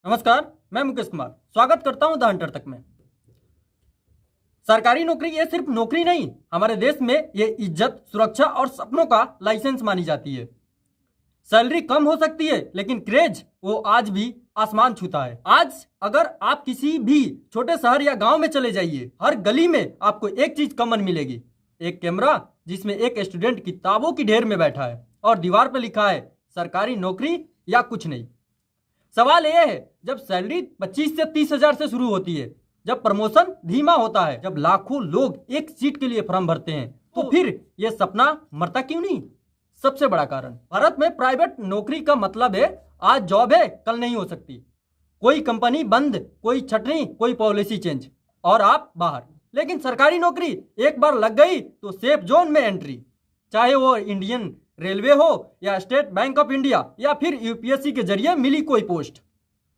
नमस्कार, मैं मुकेश कुमार स्वागत करता हूं द हंटर तक में। सरकारी नौकरी ये सिर्फ नौकरी नहीं, हमारे देश में ये इज्जत, सुरक्षा और सपनों का लाइसेंस मानी जाती है। सैलरी कम हो सकती है लेकिन क्रेज वो आज भी आसमान छूता है। आज अगर आप किसी भी छोटे शहर या गांव में चले जाइए, हर गली में आपको एक चीज कॉमन मिलेगी, एक कैमरा जिसमें एक स्टूडेंट किताबों की ढेर में बैठा है और दीवार पर लिखा है सरकारी नौकरी या कुछ नहीं। सवाल यह है, जब सैलरी 25 से 30 हजार से शुरू होती है, जब प्रमोशन धीमा होता है, जब लाखों लोग एक सीट के लिए फॉर्म भरते हैं, तो फिर यह सपना मरता क्यों नहीं? सबसे बड़ा कारण, भारत में प्राइवेट नौकरी का मतलब है आज जॉब है कल नहीं हो सकती। कोई कंपनी बंद, कोई छटनी, कोई पॉलिसी चेंज और आप बाहर। लेकिन सरकारी नौकरी एक बार लग गई तो सेफ जोन में एंट्री, चाहे वो इंडियन रेलवे हो या स्टेट बैंक ऑफ इंडिया या फिर यूपीएससी के जरिए मिली कोई पोस्ट।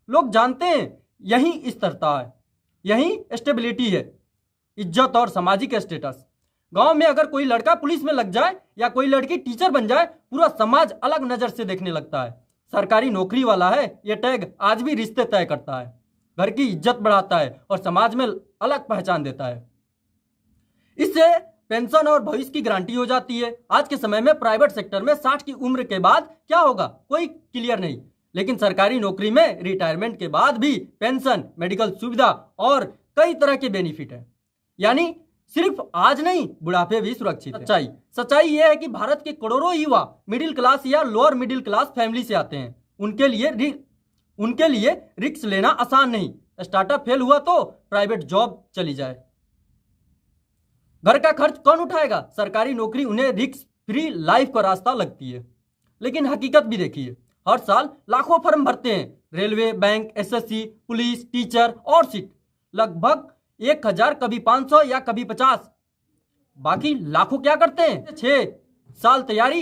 लोग जानते हैं यही स्थिरता है, यही स्टेबिलिटी है, इज्जत और सामाजिक स्टेटस। गांव में अगर कोई लड़का पुलिस में लग जाए या कोई लड़की टीचर बन जाए, पूरा समाज अलग नजर से देखने लगता है। सरकारी नौकरी वाला है ये टैग आज भी रिश्ते तय करता है, घर की इज्जत बढ़ाता है और समाज में अलग पहचान देता है। इससे पेंशन और भविष्य की गारंटी हो जाती है। आज के समय में प्राइवेट सेक्टर में 60 की उम्र के बाद क्या होगा कोई क्लियर नहीं, लेकिन सरकारी नौकरी में रिटायरमेंट के बाद भी पेंशन, मेडिकल सुविधा और कई तरह के बेनिफिट है। यानी सिर्फ आज नहीं, बुढ़ापे भी सुरक्षित है। सच्चाई यह है कि भारत के करोड़ों युवा मिडिल क्लास या लोअर मिडिल क्लास फैमिली से आते हैं। उनके लिए रिस्क लेना आसान नहीं। स्टार्टअप फेल हुआ तो प्राइवेट जॉब चली जाए, घर का खर्च कौन उठाएगा? सरकारी नौकरी उन्हें रिस्क फ्री लाइफ का रास्ता लगती है। लेकिन हकीकत भी देखिए, हर साल लाखों फॉर्म भरते हैं, railway, bank, SSC, police, teacher और सीट लगभग 1000, कभी 500 या कभी 50। बाकी लाखों क्या करते हैं? 6 साल तैयारी,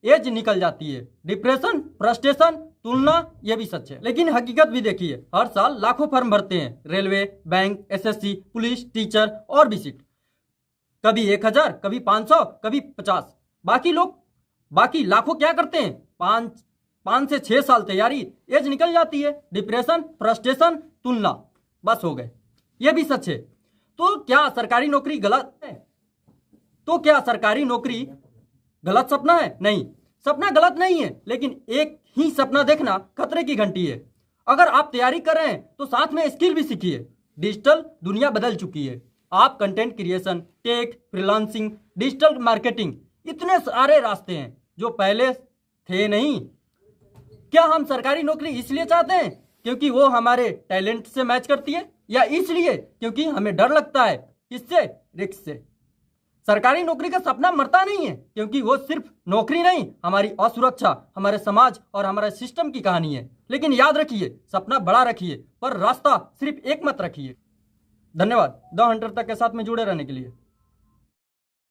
एज निकल जाती है। डिप्रेशन, फ्रस्ट्रेशन, तुलना, यह भी सच है। लेकिन हकीकत भी देखिए, हर साल लाखों फॉर्म भरते हैं, railway, bank, SSC, police, teacher और भी सीट, कभी 1000, कभी 500, कभी 50। बाकी लाखों क्या करते हैं? 5 से 6 साल तैयारी, एज निकल जाती है। डिप्रेशन, फ्रस्ट्रेशन, तुलना, बस हो गए। यह भी सच है। तो क्या सरकारी नौकरी गलत है? गलत सपना है? नहीं, सपना गलत नहीं है, लेकिन एक ही सपना देखना खतरे की घंटी है। अगर आप तैयारी कर रहे हैं तो साथ में स्किल भी सीखिए। डिजिटल दुनिया बदल चुकी है। आप content creation, tech, freelancing, digital marketing, इतने सारे रास्ते हैं जो पहले थे नहीं। क्या हम सरकारी नौकरी इसलिए चाहते हैं क्योंकि वो हमारे टैलेंट से मैच करती है, या इसलिए क्योंकि हमें डर लगता है? किससे? रिस्क से। सरकारी नौकरी का सपना मरता नहीं है क्योंकि वो सिर्फ नौकरी नहीं, हमारी असुरक्षा, हमारे समाज और हमारे सिस्टम की कहानी है। लेकिन याद रखिए, सपना बड़ा रखिए पर रास्ता सिर्फ एक मत रखिए। धन्यवाद द हंटर तक के साथ में जुड़े रहने के लिए।